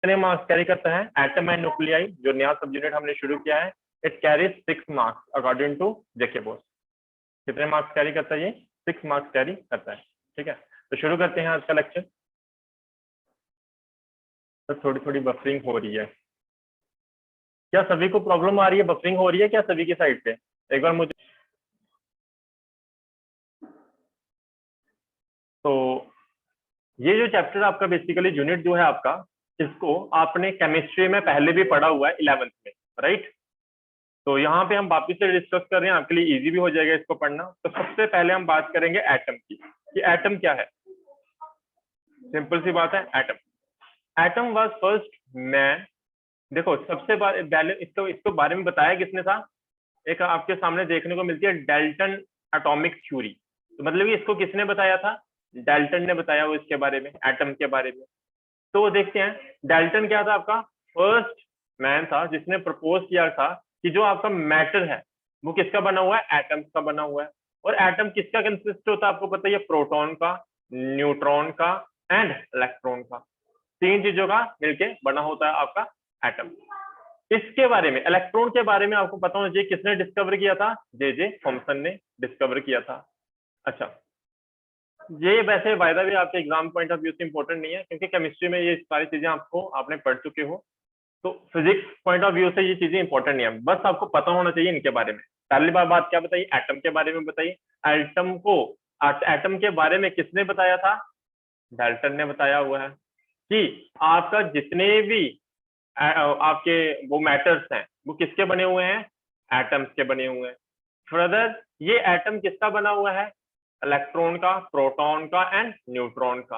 कितने marks carry करता है? एटम एंड न्यूक्लियाई जो नया सब यूनिट हमने शुरू किया है, it carries 6 marks according to JKBOSE. कितने मार्क्स कैरी करता है ये? 6 मार्क्स कैरी करता है। ठीक है, तो शुरू करते हैं आज का लेक्चर। तो थोड़ी थोड़ी बफरिंग हो रही है, क्या सभी को प्रॉब्लम आ रही है? बफरिंग हो रही है क्या सभी की साइड पे? एक बार मुझे, तो ये जो चैप्टर आपका बेसिकली यूनिट जो है आपका, इसको आपने केमिस्ट्री में पहले भी पढ़ा हुआ है 11th में, राइट? तो यहाँ पे हम वापिस से डिस्कस कर रहे हैं, आपके लिए इजी भी हो जाएगा इसको पढ़ना। तो सबसे पहले हम बात करेंगे एटम की, कि एटम क्या है। सिंपल सी बात है, एटम वाज फर्स्ट मैन। देखो सबसे पहले इसको बारे में बताया किसने था? एक आपके सामने देखने को मिलती है डाल्टन एटॉमिक थ्योरी। तो मतलब इसको किसने बताया था? डाल्टन ने बताया वो इसके बारे में, एटम के बारे में। तो देखते हैं, डाल्टन क्या था? आपका फर्स्ट मैन था जिसने प्रपोज किया था कि जो आपका मैटर है वो किसका बना हुआ है? एटम्स का बना हुआ है। और एटम किसका कंसिस्ट होता है? आपको पता है, प्रोटॉन का, न्यूट्रॉन का एंड इलेक्ट्रॉन का, 3 चीजों का मिलके बना होता है आपका एटम। इसके बारे में, इलेक्ट्रॉन के बारे में आपको पता होना चाहिए किसने डिस्कवर किया था? जे थॉमसन ने डिस्कवर किया था। अच्छा, ये वैसे बाय द वे आपके एग्जाम पॉइंट ऑफ व्यू से इंपॉर्टेंट नहीं है, क्योंकि केमिस्ट्री में ये सारी चीजें आपने पढ़ चुके हो। तो फिजिक्स पॉइंट ऑफ व्यू से ये चीजें इंपॉर्टेंट नहीं है, बस आपको पता होना चाहिए इनके बारे में। पहली बात क्या बताइए? एटम के बारे में बताइए। एटम के बारे में किसने बताया था? डाल्टन ने बताया हुआ है कि आपका जितने भी आपके वो मैटर्स हैं वो किसके बने हुए हैं? एटम्स के बने हुए हैं। फर्दर ये एटम किसका बना हुआ है? इलेक्ट्रॉन का, प्रोटॉन का एंड न्यूट्रॉन का।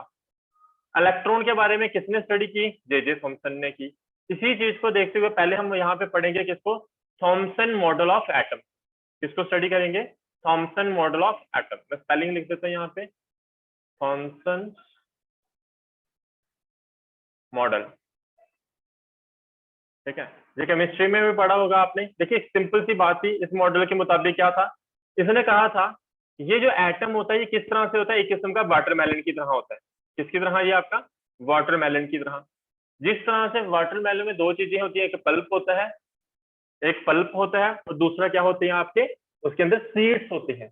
इलेक्ट्रॉन के बारे में किसने स्टडी की? जे थॉमसन ने की। इसी चीज को देखते हुए पहले हम यहाँ पे पढ़ेंगे किसको? Thompson model of atom. किसको स्टडी करेंगे? Thompson model of atom. मैं स्पेलिंग लिख देता हूँ यहाँ पे, थॉमसन मॉडल। ठीक है, ये केमिस्ट्री में भी पढ़ा होगा आपने। देखिए सिंपल सी बात थी, इस मॉडल के मुताबिक क्या था? इसने कहा था ये जो एटम होता है ये किस तरह से होता है? एक किस्म का वाटरमेलन की तरह होता है। किसकी तरह? ये आपका वाटरमेलन की तरह। जिस तरह से वाटरमेलन में 2 चीजें होती है, एक पल्प होता है, एक पल्प होता है, और दूसरा क्या होते हैं आपके? उसके अंदर सीड्स होते हैं।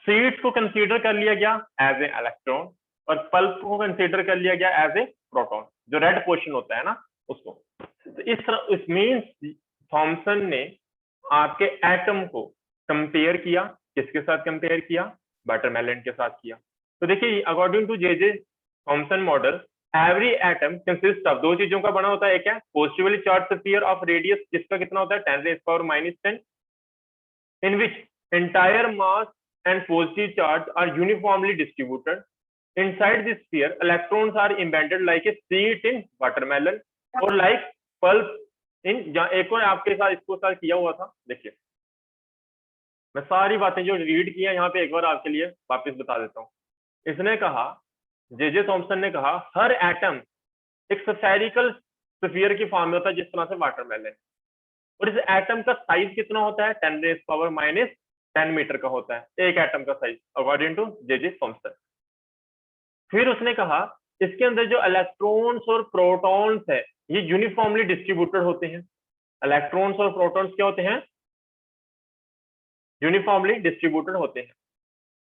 सीड्स को कंसीडर कर लिया गया एज ए इलेक्ट्रॉन, और पल्प को कंसीडर कर लिया गया एज ए प्रोटॉन, जो रेड पोर्शन होता है ना उसको। तो इस तरह इस मींस थॉमसन ने आपके एटम को कंपेयर किया। किसके साथ कंपेयर किया? वाटरमेलन के साथ किया। तो देखिए according to J Thomson model, every atom consist of 2 चीजों का बना होता है। क्या? Positively charge sphere of radius, जिसका कितना होता है? 10⁻⁻10, in which entire mass and positive charge are uniformly distributed. Inside this sphere, electrons are embedded like a seed in watermelon or like pulp in, एक और आपके साथ इसको साथ किया हुआ था। देखिए मैं सारी बातें जो रीड की है यहाँ पे एक बार आपके लिए वापस बता देता हूँ। इसने कहा, जे थॉमसन ने कहा, हर एटम एक स्फेरिकल स्फीयर की फॉर्म में होता है, जिस तरह से वाटरमेलन। और इस एटम का साइज कितना होता है? 10⁻⁻10 मीटर का होता है एक एटम का size, according to J Thomson. फिर उसने कहा इसके अंदर जो इलेक्ट्रॉन्स और प्रोटॉन्स है ये यूनिफॉर्मली डिस्ट्रीब्यूटेड होते हैं। इलेक्ट्रॉन्स और प्रोटॉन्स क्या होते हैं? यूनिफॉर्मली डिस्ट्रीब्यूटेड होते हैं।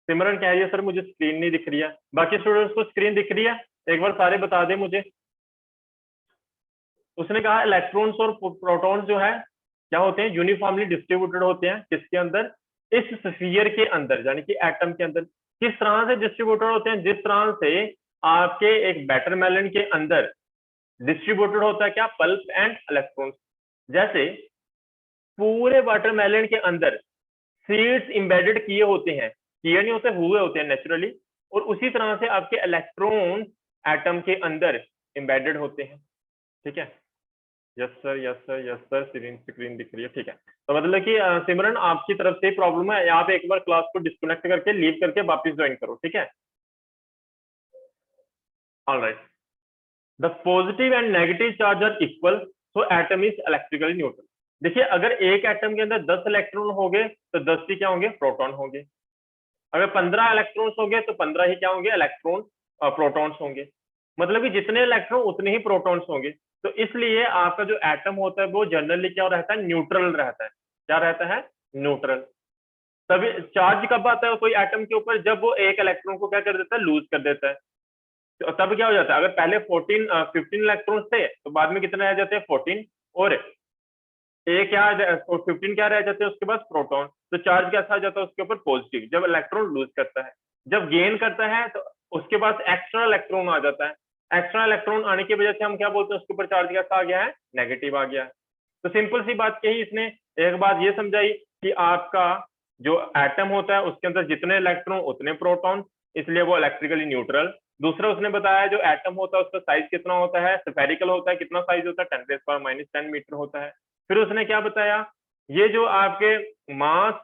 सिमरन कह रही है सर मुझे स्क्रीन नहीं दिख रही है, बाकी स्टूडेंट्स को स्क्रीन दिख रही है? एक बार सारे बता दें मुझे। उसने कहा इलेक्ट्रॉन्स और प्रोटॉन्स जो है क्या होते हैं? यूनिफॉर्मली डिस्ट्रीब्यूटेड होते हैं। किसके अंदर? इस स्फीयर के अंदर, यानी कि एटम के अंदर। किस तरह से डिस्ट्रीब्यूटेड होते हैं? जिस तरह से आपके एक वाटरमेलन के अंदर डिस्ट्रीब्यूटेड होता है क्या? Pulp and electrons. जैसे पूरे वाटरमेलन के अंदर सीड्स एम्बेडेड किए होते हैं, किए नहीं होते, हुए होते हैं नेचुरली। और उसी तरह से आपके इलेक्ट्रॉन एटम के अंदर एम्बेडेड होते हैं। ठीक है, yes sir, yes sir, yes sir, screen दिख रही है। ठीक है, तो मतलब कि सिमरन आपकी तरफ से प्रॉब्लम है, यहाँ पे एक बार क्लास को डिस्कनेक्ट करके लीव करके वापस ज्वाइन करो। ठीक है, alright. The positive and negative charge are equal, so atom is electrically neutral. देखिए अगर एक एटम के अंदर 10 इलेक्ट्रॉन होंगे तो 10 ही क्या होंगे? प्रोटॉन होंगे। अगर 15 इलेक्ट्रॉन्स होंगे तो 15 ही क्या होंगे? इलेक्ट्रॉन प्रोटॉन्स होंगे। मतलब कि जितने इलेक्ट्रॉन उतने ही प्रोटॉन्स होंगे। तो इसलिए आपका जो एटम होता है वो जनरली क्या रहता है, न्यूट्रल रहता है। क्या रहता है, न्यूट्रल। तभी चार्ज कब आता है कोई एटम के ऊपर, जब वो एक इलेक्ट्रॉन को क्या कर देता है, लूज कर देता है। तो तब क्या हो जाता है, अगर पहले 15 इलेक्ट्रॉन्स थे तो बाद में कितने रह जाते हैं, 14, और ए क्या 15 क्या रह जाते हैं उसके बाद, प्रोटॉन। तो चार्ज कैसा आ जाता है उसके ऊपर, पॉजिटिव, जब इलेक्ट्रॉन लूज करता है। जब गेन करता है तो उसके पास एक्स्ट्रा इलेक्ट्रॉन आ जाता है। एक्स्ट्रा इलेक्ट्रॉन आने की वजह से हम क्या बोलते हैं, उसके ऊपर चार्ज कैसा आ गया है, नेगेटिव आ गया है। तो सिंपल सी बात कही इसने। एक बात ये समझाई कि आपका जो एटम होता है उसके अंदर जितने इलेक्ट्रॉन उतने प्रोटॉन, इसलिए वो इलेक्ट्रिकली न्यूट्रल। दूसरा उसने बताया जो एटम होता है उसका साइज कितना होता है, स्फेरिकल होता है। कितना साइज होता है, 10⁻⁻10 मीटर होता है। फिर उसने क्या बताया, ये जो आपके मास,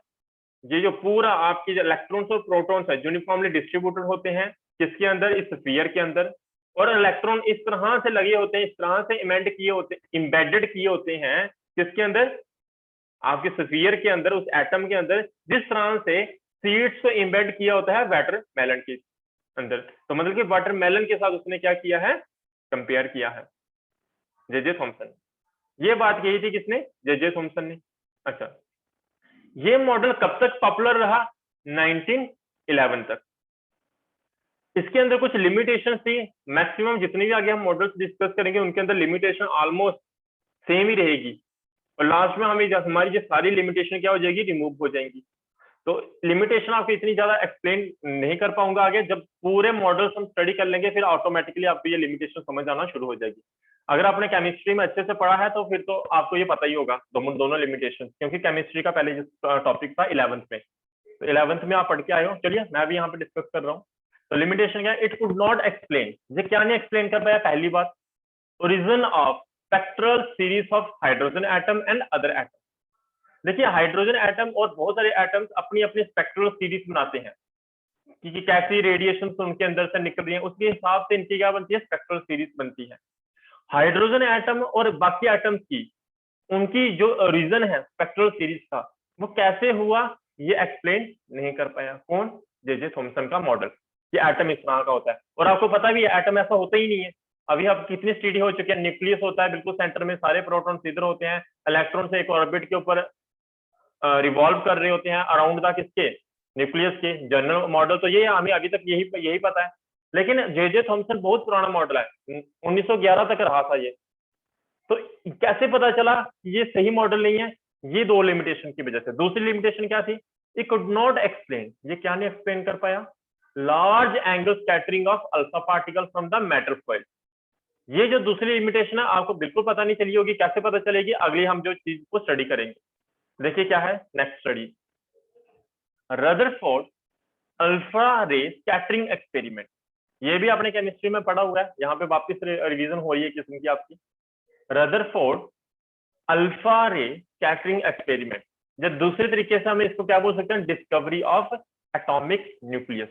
ये जो पूरा आपकी जो इलेक्ट्रॉन्स और प्रोटॉन्स है यूनिफॉर्मली डिस्ट्रीब्यूटेड होते हैं किसके अंदर, इस स्फीयर के अंदर। और इलेक्ट्रॉन इस तरह से लगे होते हैं, इस तरह से इम्बेडेड किए होते हैं किसके अंदर, आपके स्फीयर के अंदर, उस एटम के अंदर, जिस तरह से सीड्स को इम्बेड किया होता है वाटरमेलन के अंदर। तो मतलब कि वाटरमेलन के साथ उसने क्या किया है, कंपेयर किया है, जे थॉमसन। ये बात कही थी किसने, जे थॉमसन ने। अच्छा, ये मॉडल कब तक पॉपुलर रहा, 1911 तक। इसके अंदर कुछ लिमिटेशन थी। मैक्सिमम जितने भी आगे हम मॉडल्स डिस्कस करेंगे उनके अंदर लिमिटेशन ऑलमोस्ट सेम ही रहेगी, और लास्ट में हमें हमारी जो सारी लिमिटेशन क्या हो जाएगी, रिमूव हो जाएंगी। तो लिमिटेशन आपको इतनी ज्यादा एक्सप्लेन नहीं कर पाऊंगा आगे, जब पूरे मॉडल्स हम स्टडी कर लेंगे फिर ऑटोमेटिकली आपको ये लिमिटेशन समझ आना शुरू हो जाएगी। अगर आपने केमिस्ट्री में अच्छे से पढ़ा है तो फिर तो आपको ये पता ही होगा दोनों लिमिटेशन, क्योंकि केमिस्ट्री का पहले जो टॉपिक था 11th में, तो 11th में आप पढ़ के आए हो। चलिए मैं भी यहाँ पे डिस्कस कर रहा हूँ। तो लिमिटेशन क्या है, इट कुड नॉट एक्सप्लेन, ये क्या नहीं एक्सप्लेन कर पाया, पहली बात, origin of spectral series of hydrogen atom and other atom. देखिए हाइड्रोजन एटम और बहुत सारे एटम्स अपनी अपनी स्पेक्ट्रल सीरीज बनाते हैं कि कैसी रेडिएशन उनके अंदर से निकल रही है, उसके हिसाब से इनकी क्या बनती है, स्पेक्ट्रल सीरीज बनती है। हाइड्रोजन एटम और बाकी एटम्स की उनकी जो रीजन है स्पेक्ट्रल सीरीज का, वो कैसे हुआ ये एक्सप्लेन नहीं कर पाया कौन, जे थॉमसन का मॉडल। ये एटम इस तरह का होता है, और आपको पता भी है एटम ऐसा होता ही नहीं है। अभी अब कितनी स्टडी हो चुकी है, न्यूक्लियस होता है बिल्कुल सेंटर में, सारे प्रोटॉन्स इधर होते हैं, इलेक्ट्रॉन से एक ऑर्बिट के ऊपर रिवॉल्व कर रहे होते हैं अराउंड द किसके, न्यूक्लियस के। जनरल मॉडल तो ये हमें अभी तक यही पता है। लेकिन जे थॉमसन बहुत पुराना मॉडल है, 1911 तक रहा था ये। तो कैसे पता चला ये सही मॉडल नहीं है, ये दो लिमिटेशन की वजह से। दूसरी लिमिटेशन क्या थी, इट कुड नॉट एक्सप्लेन, ये क्या नहीं एक्सप्लेन कर पाया, large angle scattering of alpha particle from the matter foil. ये जो दूसरी लिमिटेशन है आपको बिल्कुल पता नहीं चली होगी, कैसे पता चलेगी, अगली हम जो चीज को स्टडी करेंगे। देखिए क्या है नेक्स्ट स्टडी, रदरफोर्ड अल्फा रे स्कैटरिंग एक्सपेरिमेंट। ये भी आपने केमिस्ट्री में पढ़ा हुआ है, यहाँ पे वापस रिवीजन हो रही है किस्म की आपकी। रदरफोर्ड अल्फा रे स्कैटरिंग एक्सपेरिमेंट, जब दूसरे तरीके से हम इसको क्या बोल सकते हैं, डिस्कवरी ऑफ एटॉमिक न्यूक्लियस।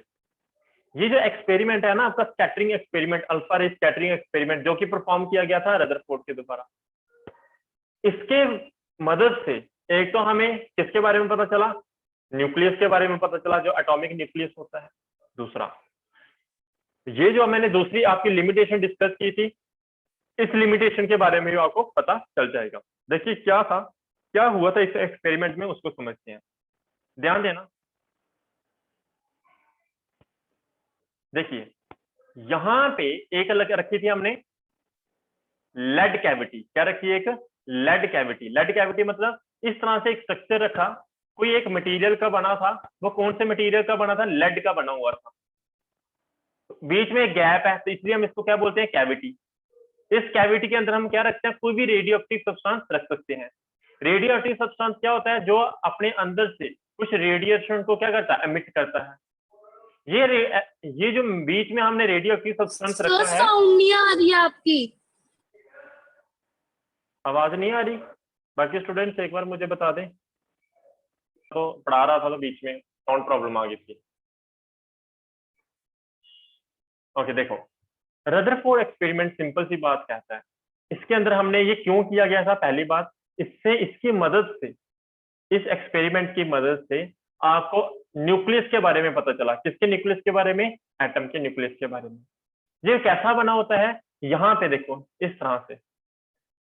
ये जो एक्सपेरिमेंट है ना आपका, स्कैटरिंग एक्सपेरिमेंट, अल्फा रे स्कैटरिंग एक्सपेरिमेंट, जो कि परफॉर्म किया गया था रदरफोर्ड के द्वारा, इसके मदद से एक तो हमें किसके बारे में पता चला, न्यूक्लियस के बारे में पता चला, जो एटॉमिक न्यूक्लियस होता है। दूसरा ये जो मैंने दूसरी आपकी लिमिटेशन डिस्कस की थी, इस लिमिटेशन के बारे में भी आपको पता चल जाएगा। देखिए क्या था, क्या हुआ था इस एक्सपेरिमेंट में, उसको समझते हैं, ध्यान देना। देखिए यहां पे एक अलग रखी थी हमने लेड कैविटी, क्या रखी है, एक लेड कैविटी। लेड कैविटी मतलब इस तरह से एक स्ट्रक्चर रखा, कोई एक मटेरियल का बना था, वो कौन से मटेरियल का बना था, लेड का बना हुआ था। बीच में एक गैप है तो इसलिए हम इसको क्या बोलते हैं, कैविटी। इस कैविटी के अंदर हम क्या रखते हैं, कोई भी रेडियो एक्टिव सब्सटेंस रख सकते हैं। रेडियो एक्टिव सब्सटेंस क्या होता है, जो अपने अंदर से कुछ रेडिएशन को क्या करता है, एमिट करता है। ये जो बीच में हमने रेडियो एक्टिव सब्सटेंस रखा है, साउंड नहीं आ रही है आपकी, आवाज नहीं आ रही। बाकी स्टूडेंट्स एक बार मुझे बता दें, तो पढ़ा रहा था तो बीच में साउंड प्रॉब्लम आ गई थी। ओके देखो, रदरफोर्ड एक्सपेरिमेंट सिंपल सी बात कहता है, इसके अंदर हमने ये क्यों किया गया था, पहली बात, इससे इसकी मदद से, इस एक्सपेरिमेंट की मदद से आपको न्यूक्लियस के बारे में पता चला। किसके न्यूक्लियस के बारे में, एटम के न्यूक्लियस के बारे में। ये कैसा बना होता है, यहाँ पे देखो इस तरह से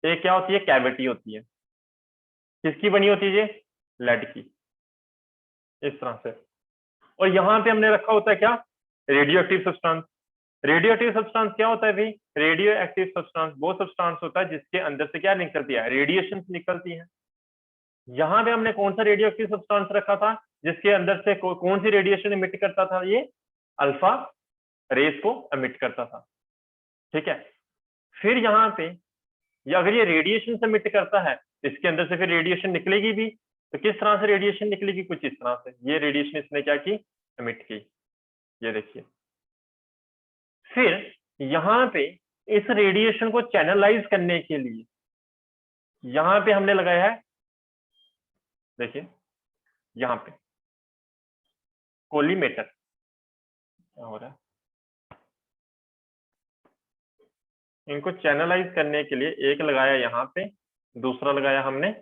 एक क्या होती है, कैविटी होती है। किसकी बनी होती है ये, लेड की, इस तरह से। और यहाँ पे हमने रखा होता है क्या, radio active substance. Radio active substance क्या होता है भाई, रेडियो एक्टिव सब्सटेंस वो सब्सटेंस होता है जिसके अंदर से क्या निकलती है, रेडिएशन निकलती है। यहाँ पे हमने कौन सा रेडियो एक्टिव सब्सटेंस रखा था जिसके अंदर से कौन सी रेडिएशन इमिट करता था, ये अल्फा रेस को इमिट करता था। ठीक है, फिर यहाँ पे अगर ये रेडिएशन से इमिट करता है, इसके अंदर से फिर रेडिएशन निकलेगी भी। तो किस तरह से रेडिएशन निकलेगी, कुछ इस तरह से, ये रेडिएशन इसने क्या की, इमिट की, ये देखिए। फिर यहाँ पे इस रेडिएशन को चैनलाइज करने के लिए यहाँ पे हमने लगाया है, देखिए यहाँ पे कोलीमेटर, क्या हो रहा है, इनको चैनलाइज करने के लिए एक लगाया यहाँ पे, दूसरा लगाया हमने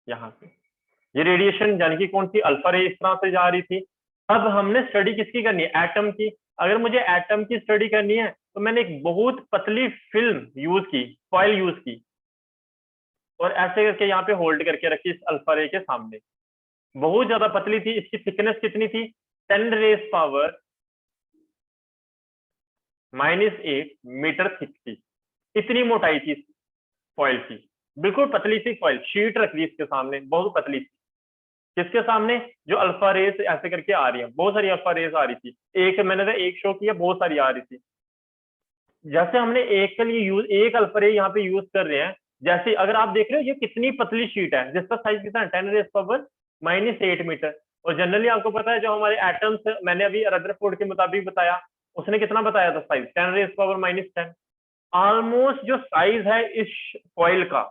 यहाँ पे। ये रेडिएशन यानी कि कौन सी, अल्फा रे इस तरह से जा रही थी। अब हमने स्टडी किसकी करनी है, एटम की। अगर मुझे एटम की स्टडी करनी है तो मैंने एक बहुत पतली फिल्म यूज की, फॉइल यूज की, और ऐसे करके यहाँ पे होल्ड करके रखी इस अल्फा रे के सामने। बहुत ज्यादा पतली थी, इसकी थिकनेस कितनी थी, 10 रेज पावर -8 मीटर थिक थी, इतनी मोटाई थी फॉइल की। बिल्कुल पतली सी फॉइल शीट रख दी इसके सामने, बहुत पतली सी। किसके सामने, जो अल्फा रेस ऐसे करके आ रही है, बहुत सारी अल्फा रेस आ रही थी। एक मैंने तो एक शो किया, बहुत सारी आ रही थी। जैसे हमने एक के लिए यूज, एक अल्फा रे यहाँ पे यूज कर रहे हैं, जैसे अगर आप देख रहे हो ये कितनी पतली शीट है जिसका साइज कितना है, 10 रेज पावर -8 मीटर। और जनरली आपको पता है जो हमारे एटम्स, मैंने अभी रदरफोर्ड के मुताबिक बताया, उसने कितना बताया था साइज, 10 रेज पावर -10। ऑलमोस्ट जो साइज है इस फॉइल का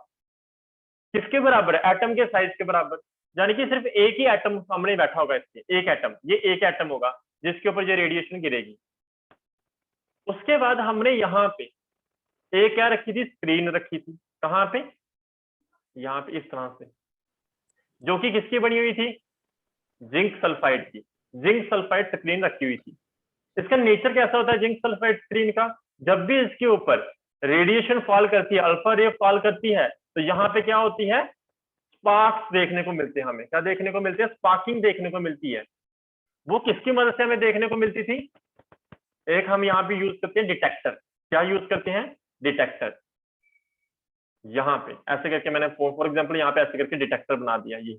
किसके बराबर है, एटम के साइज के बराबर। यानी कि सिर्फ एक ही एटम सामने बैठा होगा इसके, एक एटम, ये एक एटम होगा जिसके ऊपर ये रेडिएशन गिरेगी। उसके बाद हमने यहाँ पे एक क्या रखी थी, स्क्रीन रखी थी, कहाँ पे, यहाँ पे इस तरह से, जो कि किसकी बनी हुई थी, जिंक सल्फाइड की। जिंक सल्फाइड स्क्रीन रखी हुई थी। इसका नेचर कैसा होता है जिंक सल्फाइड स्क्रीन का, जब भी इसके ऊपर रेडिएशन फॉल करती है, अल्फा रे फॉल करती है, तो यहाँ पे क्या होती है, स्पार्क्स देखने को मिलते हैं। हमें क्या देखने को मिलती है, स्पार्किंग देखने को मिलती है। वो किसकी मदद से हमें देखने को मिलती थी, एक हम यहाँ पे यूज करते हैं डिटेक्टर। क्या यूज करते हैं, डिटेक्टर। यहाँ पे ऐसे करके मैंने फॉर एग्जांपल यहाँ पे ऐसे करके डिटेक्टर बना दिया। ये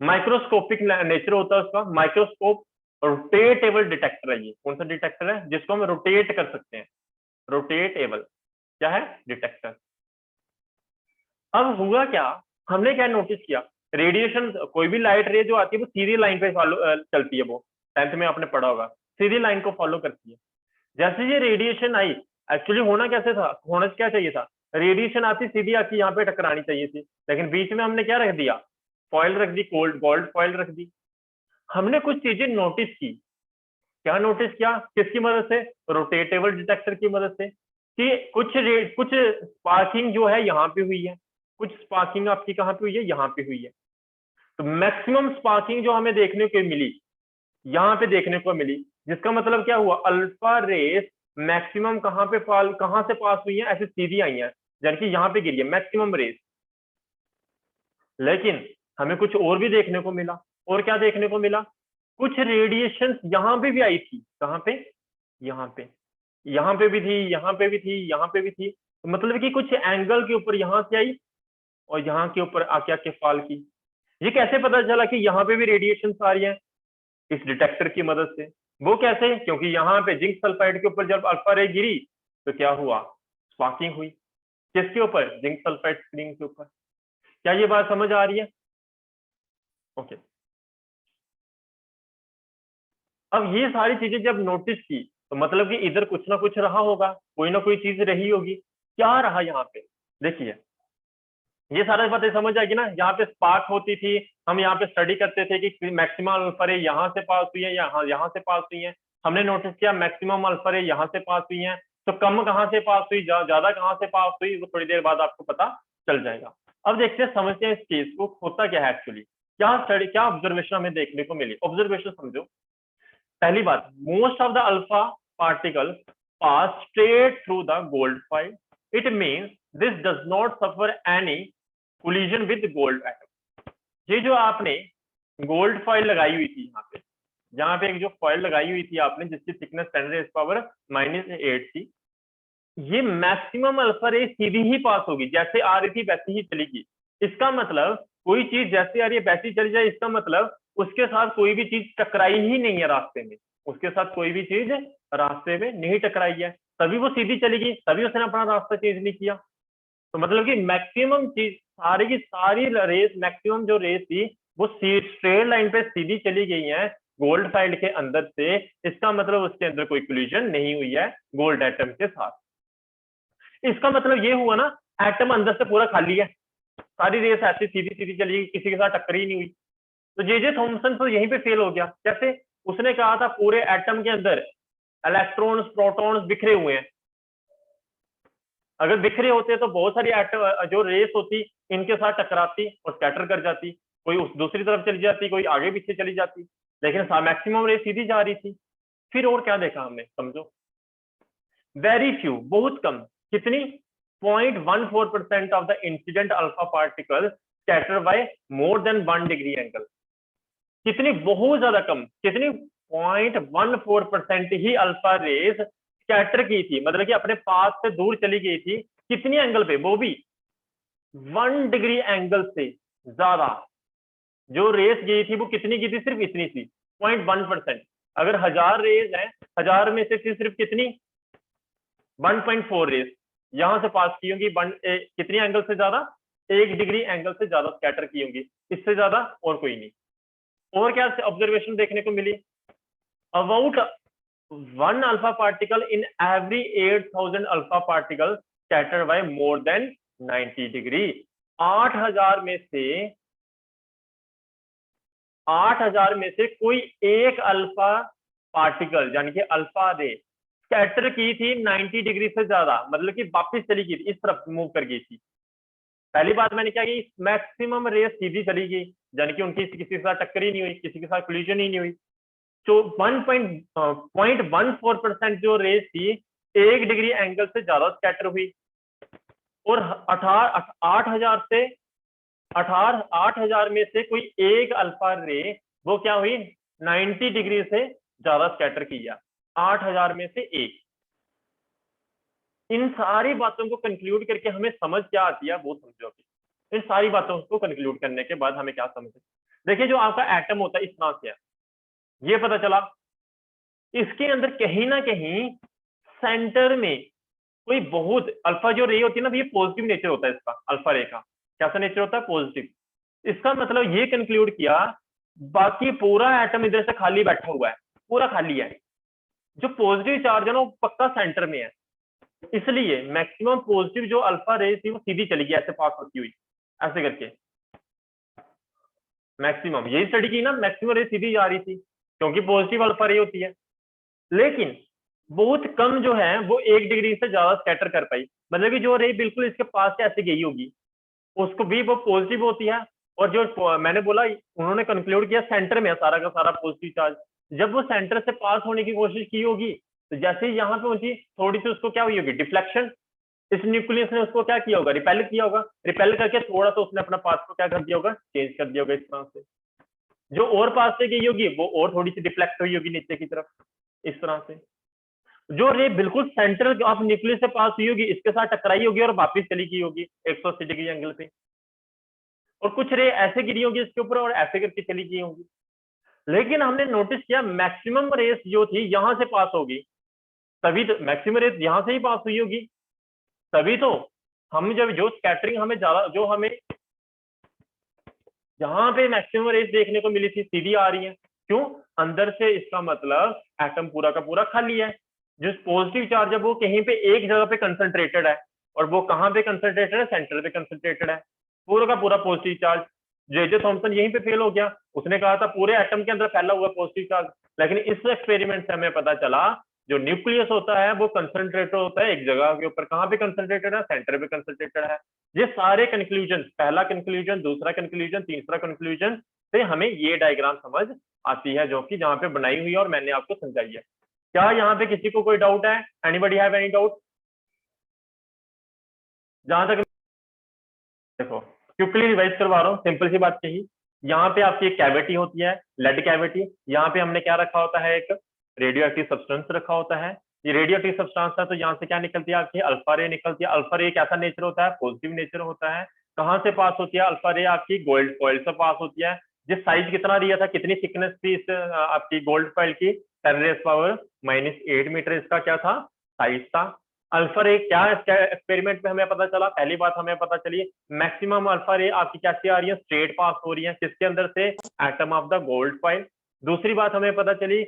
माइक्रोस्कोपिक नेचर होता है उसका, माइक्रोस्कोप रोटेटेबल डिटेक्टर है। ये कौन सा डिटेक्टर है, जिसको हम रोटेट कर सकते हैं, रोटेटेबल क्या है, डिटेक्टर। अब हुआ क्या, हमने क्या नोटिस किया, रेडिएशन, कोई भी लाइट रे जो आती है वो सीधी लाइन पे फॉलो चलती है, वो 10th में आपने पढ़ा होगा, सीधी लाइन को फॉलो करती है। जैसे ये रेडिएशन आई, एक्चुअली होना कैसे था, होना क्या चाहिए था, रेडिएशन आती सीधी आती यहाँ पे टकरानी चाहिए थी, लेकिन बीच में हमने क्या रख दिया, फॉइल रख दी, गोल्ड फॉइल रख दी। हमने कुछ चीजें नोटिस की। क्या नोटिस किया, किसकी मदद से, रोटेटेबल डिटेक्टर की मदद से, कि कुछ स्पार्किंग जो है यहाँ पे हुई है, कुछ स्पार्किंग आपकी कहाँ पे हुई है, यहाँ पे हुई है। तो मैक्सिमम स्पार्किंग जो हमें देखने को मिली, यहाँ पे देखने को मिली, जिसका मतलब क्या हुआ, अल्फा रेस मैक्सिमम कहाँ पे कहाँ से पास हुई है, ऐसे सीधी आई है, यानी कि यहाँ पे गिरी है मैक्सिमम रेस। लेकिन हमें कुछ और भी देखने को मिला। और क्या देखने को मिला, कुछ रेडिएशन यहाँ पे भी आई थी, कहाँ पे, यहाँ पे, यहाँ पे भी थी, यहाँ पे भी थी, यहाँ पे भी थी। तो मतलब कि कुछ एंगल के ऊपर यहाँ से आई और यहाँ के ऊपर आके आके फॉल की। ये कैसे पता चला कि यहाँ पे भी रेडिएशन आ रही है, इस डिटेक्टर की मदद से। वो कैसे, क्योंकि यहाँ पे जिंक सल्फाइड के ऊपर जब अल्फा रे गिरी तो क्या हुआ, स्पार्किंग हुई। किसके ऊपर, जिंक सल्फाइड स्क्रीन के ऊपर। क्या ये बात समझ आ रही है, ओके। अब ये सारी चीजें जब नोटिस की तो मतलब कि इधर कुछ ना कुछ रहा होगा, कोई ना कोई चीज रही होगी। क्या रहा यहाँ पे, देखिए ये सारी बातें समझ आएगी ना। यहाँ पे स्पार्क होती थी, हम यहाँ पे स्टडी करते थे कि मैक्सिमम अल्फा रे यहाँ से पास हुई है, यहाँ से पास हुई है। हमने नोटिस किया मैक्सिमम अल्फा रे यहाँ से पास हुई है, तो कम कहाँ से पास हुई, ज्यादा कहाँ से पास हुई, वो थोड़ी देर बाद आपको पता चल जाएगा। अब देखते हैं, समझते हैं इस केस को, होता क्या है एक्चुअली, क्या स्टडी, क्या ऑब्जर्वेशन हमें देखने को मिली। ऑब्जर्वेशन समझो। पहली बात, most of the alpha particle pass straight through the gold foil. It means this does not suffer any collision with gold atom. ये जो आपने गोल्ड फॉइल लगाई हुई थी यहाँ पे एक जो फॉइल लगाई हुई थी आपने जिसकी थिकनेस 10⁻⁻8 थी, ये मैक्सिमम अल्फा रे सीधी ही पास होगी, जैसे आ रही थी वैसी ही चलेगी। इसका मतलब कोई चीज जैसे आ रही है वैसी चली जाए, इसका मतलब उसके साथ कोई भी चीज टकराई ही नहीं है रास्ते में, उसके साथ कोई भी चीज रास्ते में नहीं टकराई है, तभी वो सीधी चलेगी, तभी उसने अपना रास्ता चेंज नहीं किया। तो मतलब कि मैक्सिमम चीज सारी की सारी रेस, मैक्सिमम जो रेस थी वो स्ट्रेट लाइन पे सीधी चली गई है गोल्ड फाइल के अंदर से। इसका मतलब उसके अंदर कोई कोलिजन नहीं हुई है गोल्ड एटम के साथ। इसका मतलब ये हुआ ना, एटम अंदर से पूरा खाली है, सारी रेस ऐसी सीधी सीधी चली गई, किसी के साथ टक्कर ही नहीं हुई। तो जे थॉमसन तो यहीं पे फेल हो गया। कैसे? उसने कहा था पूरे एटम के अंदर इलेक्ट्रॉन्स प्रोटॉन्स बिखरे हुए हैं, अगर बिखरे होते तो बहुत सारी एटम जो रेस होती इनके साथ टकराती और स्कैटर कर जाती, कोई उस दूसरी तरफ चली जाती, कोई आगे पीछे चली जाती, लेकिन मैक्सिमम रेस सीधी जा रही थी। फिर और क्या देखा हमने, समझो, वेरी फ्यू, बहुत कम, कितनी, 0.14% of the incident alpha particle scatter by more than 1 degree angle. कितनी, बहुत ज्यादा कम, कितनी, 0.14% ही अल्फा रेस स्कैटर की थी, मतलब कि अपने पास से दूर चली गई थी। कितनी एंगल पे, वो भी 1 डिग्री एंगल से ज्यादा जो रेस गई थी वो कितनी की थी, सिर्फ इतनी सी, 0.1%। अगर 1000 रेस है, 1000 में से थी सिर्फ कितनी, 1.4 रेस यहां से पास की होंगी, कितनी एंगल से ज्यादा, 1 डिग्री एंगल से ज्यादा स्कैटर की होंगी, इससे ज्यादा और कोई नहीं। और क्या ऑब्जर्वेशन देखने को मिली, about 1 alpha particle in every 8000 alpha particle scatter by more than 90 degree. 8000 में से कोई एक अल्फा पार्टिकल यानी कि अल्फा रे स्कैटर की थी 90 डिग्री से ज्यादा, मतलब कि वापस चली गई थी, इस तरफ मूव कर गई थी। पहली बात मैंने क्या की, मैक्सिमम रेस सीधी चली गई, यानी कि उनकी किसी के साथ टक्कर ही नहीं हुई, किसी के साथ कोलिजन ही नहीं हुई। तो 1.14% जो रेस थी 1 डिग्री एंगल से ज्यादा स्कैटर हुई, और 8000 में से कोई एक अल्फा रे वो क्या हुई, 90 डिग्री से ज्यादा स्कैटर किया, 8000 में से एक। इन सारी बातों को कंक्लूड करके हमें समझ क्या आती है वो समझो। इन सारी बातों को कंक्लूड करने के बाद हमें क्या समझ, देखिए जो आपका एटम होता है इस तरह से है, ये पता चला इसके अंदर कहीं ना कहीं सेंटर में कोई बहुत अल्फा जो रे होती है ना, ये पॉजिटिव नेचर होता है इसका, अल्फा रे का कैसा नेचर होता है, पॉजिटिव। इसका मतलब ये कंक्लूड किया बाकी पूरा एटम इधर से खाली बैठा हुआ है, पूरा खाली है, जो पॉजिटिव चार्ज है ना वो पक्का सेंटर में है। इसलिए मैक्सिमम पॉजिटिव जो अल्फा रे थी वो सीधी चली गई ऐसे पास होती हुई, ऐसे करके मैक्सिमम, यही स्टडी की ना, मैक्सिमम रे सीधी जा रही थी क्योंकि पॉजिटिव अल्फा रे होती है। लेकिन बहुत कम जो है वो 1 डिग्री से ज्यादा स्कैटर कर पाई, मतलब कि जो रे बिल्कुल इसके पास से ऐसे गई होगी उसको भी वो पॉजिटिव होती है। और जो मैंने बोला उन्होंने कंक्लूड किया सेंटर में है सारा का सारा पॉजिटिव चार्ज, जब वो सेंटर से पास होने की कोशिश की होगी तो जैसे ही यहाँ पे पहुंची थोड़ी सी उसको क्या हुई होगी, डिफ्लेक्शन, इस न्यूक्लियस ने उसको क्या किया होगा, रिपेल किया होगा, रिपेल करके थोड़ा सा उसने अपना पाथ को क्या कर दिया होगा, चेंज कर दिया होगा इस तरह से। जो और पास से गई होगी वो और थोड़ी सी डिफ्लेक्ट हुई होगी नीचे की तरफ, इस तरह से। जो रे बिल्कुल सेंट्रल ऑफ न्यूक्लियस से पास हुई होगी इसके साथ टकराई होगी और वापस चली गई होगी 180 डिग्री एंगल पे, और कुछ रे ऐसे गिरी होगी इसके ऊपर और ऐसे करके चली गई होंगी। लेकिन हमने नोटिस किया मैक्सिमम रेस जो थी यहां से पास होगी, तभी तो मैक्सिमम रेस यहां से ही पास हुई होगी, तभी तो हम जब जो स्कैटरिंग हमें ज्यादा, जो हमें जहां पे मैक्सिमम रेस देखने को मिली थी सीधी आ रही है, क्यों, अंदर से, इसका मतलब एटम पूरा का पूरा खाली है। जो पॉजिटिव चार्ज है वो कहीं पे एक जगह पे कंसंट्रेटेड है, और वो कहां पे कंसंट्रेटेड है, सेंटर पे कंसंट्रेटेड है पूरा का पूरा पॉजिटिव चार्ज। जे थॉमसन यहीं पे फेल हो गया, उसने कहा था पूरे एटम के अंदर फैला हुआ पॉजिटिव चार्ज, लेकिन इस एक्सपेरिमेंट से हमें पता चला जो न्यूक्लियस होता है वो कंसंट्रेटेड होता है एक जगह के ऊपर, कहां पे कंसंट्रेटेड है, सेंटर पे कंसंट्रेटेड है। ये सारे कंक्लूजन, पहला कंक्लूजन, दूसरा कंक्लूजन, तीसरा कंक्लूजन से हमें ये डायग्राम समझ आती है जो कि जहां पे बनाई हुई है और मैंने आपको समझाई है। क्या यहाँ पे किसी को कोई डाउट है? Anybody have any doubt? जहां तक देखो क्विकली रिवाइज करवा रहा हूँ, सिंपल सी बात कही। यहाँ पे आपकी एक कैविटी होती है, लेड कैविटी। यहाँ पे हमने क्या रखा होता है? एक रेडियो एक्टिव सब्सटेंस रखा होता है। ये रेडियो एक्टिव सब्सटेंस है, तो यहाँ से क्या निकलती है? आपकी अल्फा रे निकलती है। अल्फा रे कैसा नेचर होता है? पॉजिटिव नेचर होता है। कहाँ से पास होती है अल्फा रे? आपकी गोल्ड फॉइल से पास होती है। जिस साइज कितना दिया था, कितनी थिकनेस थी इस आपकी गोल्ड फॉइल की? 10⁻⁻⁸ मीटर इसका क्या था? साइज था। अल्फा रे क्या एक्सपेरिमेंट में हमें पता चला? पहली बात हमें पता चली, मैक्सिमम अल्फा रे आपकी कैसी आ रही है? स्ट्रेट पास हो रही है। किसके अंदर से? Atom of the gold foil. दूसरी बात हमें पता चली,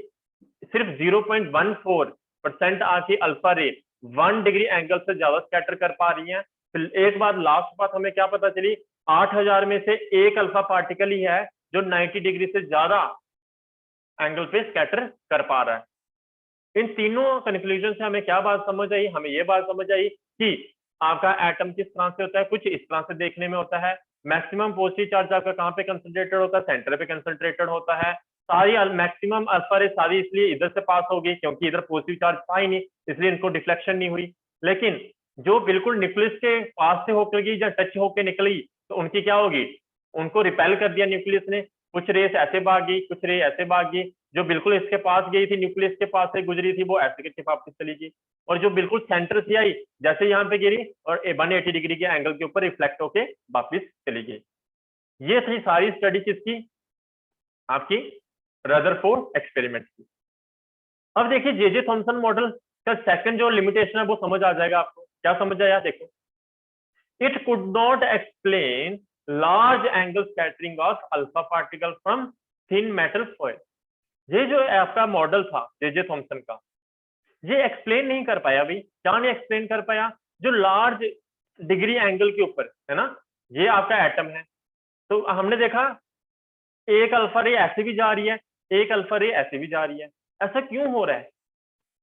सिर्फ 0.14% आपकी अल्फा रे 1 डिग्री एंगल से ज्यादा स्कैटर कर पा रही है। फिर एक बात, लास्ट बात हमें क्या पता चली, 8000 में से एक अल्फा पार्टिकल ही है जो 90 डिग्री से ज्यादा एंगल पे स्कैटर कर पा रहा है। इन तीनों कंक्लूजन से हमें क्या बात समझ आई? हमें ये बात समझ आई कि आपका एटम किस तरह से होता है, कुछ इस तरह से देखने में होता है। मैक्सिमम पॉजिटिव चार्ज आपका कहाँ पे कंसंट्रेटेड होता है? सेंटर पे कंसंट्रेटेड होता है। सारी मैक्सिमम अल्फा रे सारी इसलिए इधर से पास होगी क्योंकि इधर पॉजिटिव चार्ज था ही नहीं, इसलिए इनको डिफ्लेक्शन नहीं हुई। लेकिन जो बिल्कुल न्यूक्लियस के पास से होकर गई या टच होकर निकली, तो उनकी क्या होगी? उनको रिपेल कर दिया न्यूक्लियस ने। कुछ रेस ऐसे भाग गई, कुछ रे ऐसे भाग गई। जो बिल्कुल इसके पास गई थी, न्यूक्लियस के पास से गुजरी थी, वो ऐसे के वापस चली गई। और जो बिल्कुल सेंटर से आई, जैसे यहाँ पे गिरी और 180 डिग्री के एंगल के ऊपर रिफ्लेक्ट होके वापस चली गई। ये थी सारी स्टडी किसकी? आपकी रदरफोर्ड एक्सपेरिमेंट की। अब देखिए जे थॉमसन मॉडल का सेकंड जो लिमिटेशन है वो समझ आ जाएगा आपको। क्या समझ आया? देखो, it could not explain large angle scattering of alpha particle from thin metal foil. ये जो आपका मॉडल था जे थॉमसन का, ये एक्सप्लेन नहीं कर पाया भाई। क्या नहीं एक्सप्लेन कर पाया? जो लार्ज डिग्री एंगल के ऊपर है ना, ये आपका एटम है, तो हमने देखा एक अल्फा रे ऐसे भी जा रही है, एक अल्फा रे ऐसे भी जा रही है। ऐसा क्यों हो रहा है?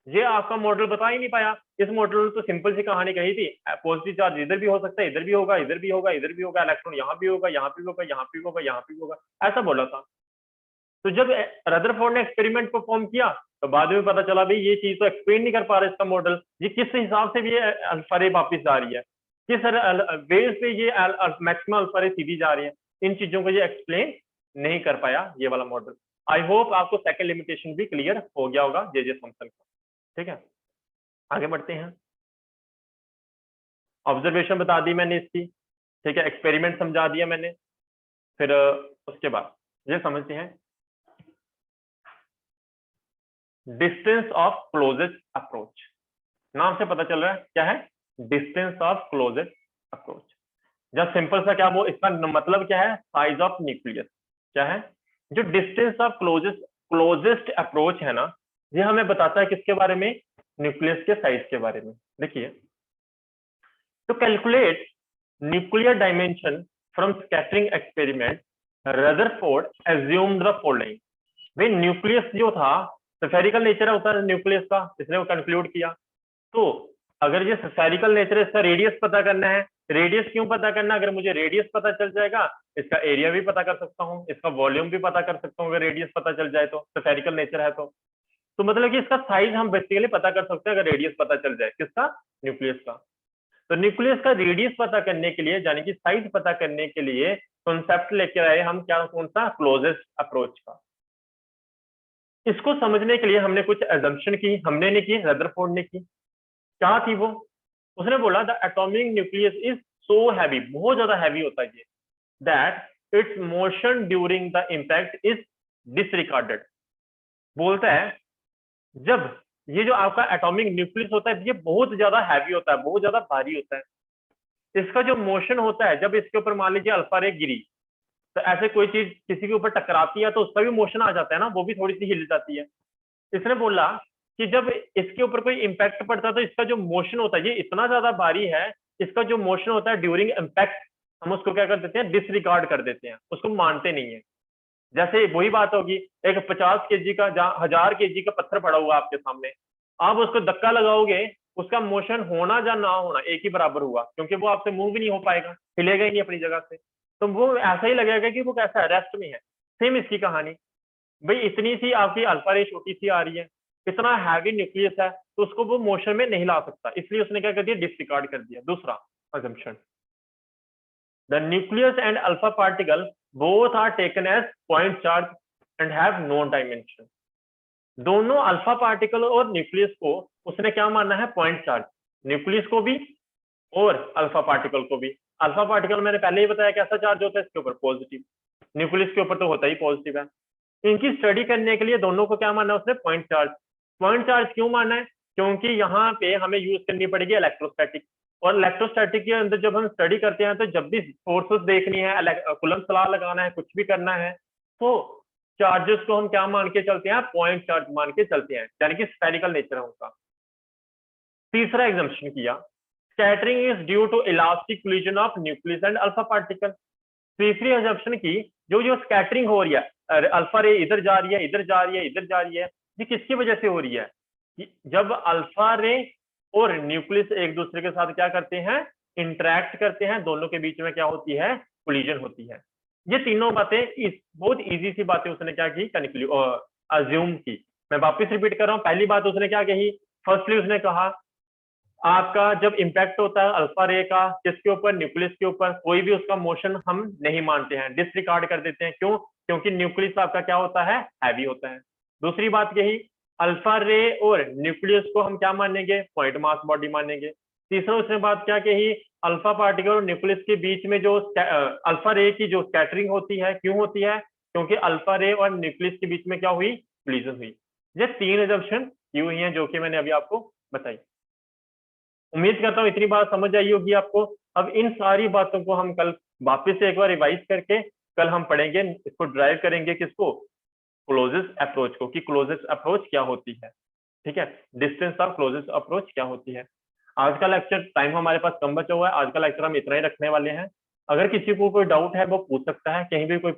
ये आपका मॉडल बता ही नहीं पाया। इस मॉडल ने तो सिंपल सी कहानी कही थी, पॉजिटिव चार्ज इधर भी हो सकता है, इधर भी होगा, इधर भी होगा, इधर भी होगा, इलेक्ट्रॉन यहाँ भी होगा, यहाँ भी होगा, यहाँ भी होगा, यहाँ भी होगा, ऐसा बोला था। तो जब रदरफोर्ड ने एक्सपेरिमेंट परफॉर्म किया, तो बाद में पता चला भाई ये चीज तो एक्सप्लेन नहीं कर पा रहा इसका मॉडल, ये किस हिसाब से भी ये अल्फा रे वापिस जा रही है, किस बेस पे ये मैक्सिमम अल्फा रे सीधी जा रही है। इन चीजों को ये एक्सप्लेन नहीं कर पाया ये वाला मॉडल। आई होप आपको सेकंड लिमिटेशन भी क्लियर हो गया होगा जे थॉमसन का। ठीक है, आगे बढ़ते हैं। ऑब्जर्वेशन बता दी मैंने इसकी, ठीक है, एक्सपेरिमेंट समझा दिया मैंने। फिर उसके बाद ये समझते हैं डिस्टेंस ऑफ क्लोजेस्ट अप्रोच। नाम से पता चल रहा है क्या है? Distance of closest approach. जब सिंपल सा क्या वो इसका मतलब क्या है? Size of nucleus. क्या है? जो डिस्टेंस ऑफ क्लोजेस्ट अप्रोच है ना, ये हमें बताता है किसके बारे में? न्यूक्लियस के साइज के बारे में। देखिए, to calculate nuclear dimension from scattering experiment, Rutherford assumed the following। भाई न्यूक्लियस जो था स्फेरिकल नेचर होता है न्यूक्लियस का, इसने वो कंक्लूड किया। तो अगर ये स्फेरिकल नेचर है, इसका रेडियस पता करना है। रेडियस क्यों पता करना? अगर मुझे रेडियस पता चल जाएगा, इसका एरिया भी पता कर सकता हूँ, इसका वॉल्यूम भी पता कर सकता हूँ अगर रेडियस पता चल जाए तो, स्फेरिकल नेचर है तो मतलब कि इसका साइज हम बेसिकली पता कर सकते हैं अगर रेडियस पता चल जाए। किसका? न्यूक्लियस का। तो न्यूक्लियस का रेडियस पता करने के लिए, यानी कि साइज पता करने के लिए कॉन्सेप्ट लेके आए हम, क्या? कौन सा? क्लोजेस्ट अप्रोच का। इसको समझने के लिए हमने कुछ एजम्पशन की, हमने नहीं की, रदरफोर्ड ने की। क्या थी वो? उसने बोला the atomic nucleus is so heavy, बहुत ज्यादा हैवी होता है ये, that it's motion during the impact is disregarded. बोलता है जब ये जो आपका एटॉमिक न्यूक्लियस होता है, ये बहुत ज्यादा हैवी होता है, बहुत ज्यादा भारी होता है। इसका जो मोशन होता है, जब इसके ऊपर मान लीजिए अल्फा रे गिरी, तो ऐसे कोई चीज किसी के ऊपर टकराती है तो उसका भी मोशन आ जाता है ना, वो भी थोड़ी सी हिल जाती है। इसने बोला कि जब इसके ऊपर कोई इंपैक्ट पड़ता है तो इसका जो मोशन होता है, ये इतना ज्यादा भारी है, इसका जो मोशन होता है ड्यूरिंग इंपैक्ट, हम उसको क्या कर देते हैं? डिसरिगार्ड कर देते हैं, उसको मानते नहीं है। जैसे वही बात होगी, एक 50 केजी का, 1000 केजी का पत्थर पड़ा हुआ आपके सामने, आप उसको धक्का लगाओगे, उसका मोशन होना या ना होना एक ही बराबर हुआ, क्योंकि वो आपसे मूव भी नहीं हो पाएगा, हिलेगा ही नहीं अपनी जगह से। तो वो ऐसा ही लगेगा कि वो कैसा है? रेस्ट में है। सेम इसकी कहानी। भाई इतनी सी आपकी अल्फा रे छोटी सी आ रही है, इतना हैवी न्यूक्लियस है तो उसको वो मोशन में नहीं ला सकता, इसलिए उसने क्या कर दिया, डिसरिगार्ड कर दिया। दूसरा assumption, the nucleus and alpha particle both are taken as point charge and have no dimension। दोनों अल्फा पार्टिकल और न्यूक्लियस को उसने क्या माना है, पॉइंट चार्ज, न्यूक्लियस को भी और अल्फा पार्टिकल को भी। अल्फा पार्टिकल मैंने पहले ही बताया कैसा चार्ज होता है, इसके ऊपर पॉजिटिव, न्यूक्लियस के ऊपर तो होता ही पॉजिटिव है। इनकी स्टडी करने के लिए दोनों को क्या माना है उसने, पॉइंट चार्ज। पॉइंट चार्ज क्यों माना है, क्योंकि यहाँ पे हमें यूज करनी पड़ेगी इलेक्ट्रोस्टैटिक, और इलेक्ट्रोस्टैटिक के अंदर जब हम स्टडी करते हैं तो जब भी फोर्सेस देखनी है, कूलम्ब लॉ लगाना है, कुछ भी करना है, तो चार्जेस को हम क्या मान के चलते हैं, पॉइंट चार्ज मान के चलते हैं, यानी कि स्फेरिकल नेचर है उनका। तीसरा एग्जम्पशन किया, scattering is due to elastic collision of nucleus and alpha particle. तीसरी एग्जम्पशन की, जो जो स्कैटरिंग हो रही है, अल्फा रे इधर जा रही है, इधर जा रही है, इधर जा रही है, ये किसकी वजह से हो रही है, जब अल्फा रे और न्यूक्लियस एक दूसरे के साथ क्या करते हैं, इंटरेक्ट करते हैं, दोनों के बीच में क्या होती है, कोलिजन होती है। ये तीनों बातें बहुत इजी सी बातें उसने क्या की, अज्यूम की। मैं वापस रिपीट कर रहा हूँ, पहली बात उसने क्या कही, फर्स्टली उसने कहा आपका जब इम्पैक्ट होता है अल्फा रे का किसके ऊपर, न्यूक्लियस के ऊपर, कोई भी उसका मोशन हम नहीं मानते हैं, डिसरिगार्ड कर देते हैं। क्यों, क्योंकि न्यूक्लियस आपका क्या होता है, हैवी होता है। दूसरी बात यही, अल्फा रे और न्यूक्लियस को हम क्या मानेंगे, पॉइंट मास बॉडी मानेंगे। तीसरा उसने बात क्या कही, अल्फा पार्टिकल और न्यूक्लियस के बीच में जो अल्फा रे की जो स्कैटरिंग होती है, क्यों होती है, क्योंकि अल्फा रे और न्यूक्लियस के बीच में क्या हुई, कोलिजन हुई। ये तीन एजम्पशन की हुई हैं जो कि मैंने अभी आपको बताई। उम्मीद करता हूँ इतनी बात समझ आई होगी आपको। अब इन सारी बातों को हम कल वापस से एक बार रिवाइज करके कल हम पढ़ेंगे, इसको ड्राइव करेंगे, किसको, क्लोजेस्ट अप्रोच को, कि क्लोजेस्ट अप्रोच क्या होती है, ठीक है, डिस्टेंस ऑफ क्लोजेस्ट अप्रोच क्या होती है। आज का लेक्चर, टाइम हमारे पास कम बचा हुआ है, आज का लेक्चर हम इतना ही रखने वाले हैं। अगर किसी को कोई डाउट है वो पूछ सकता है, कहीं भी कोई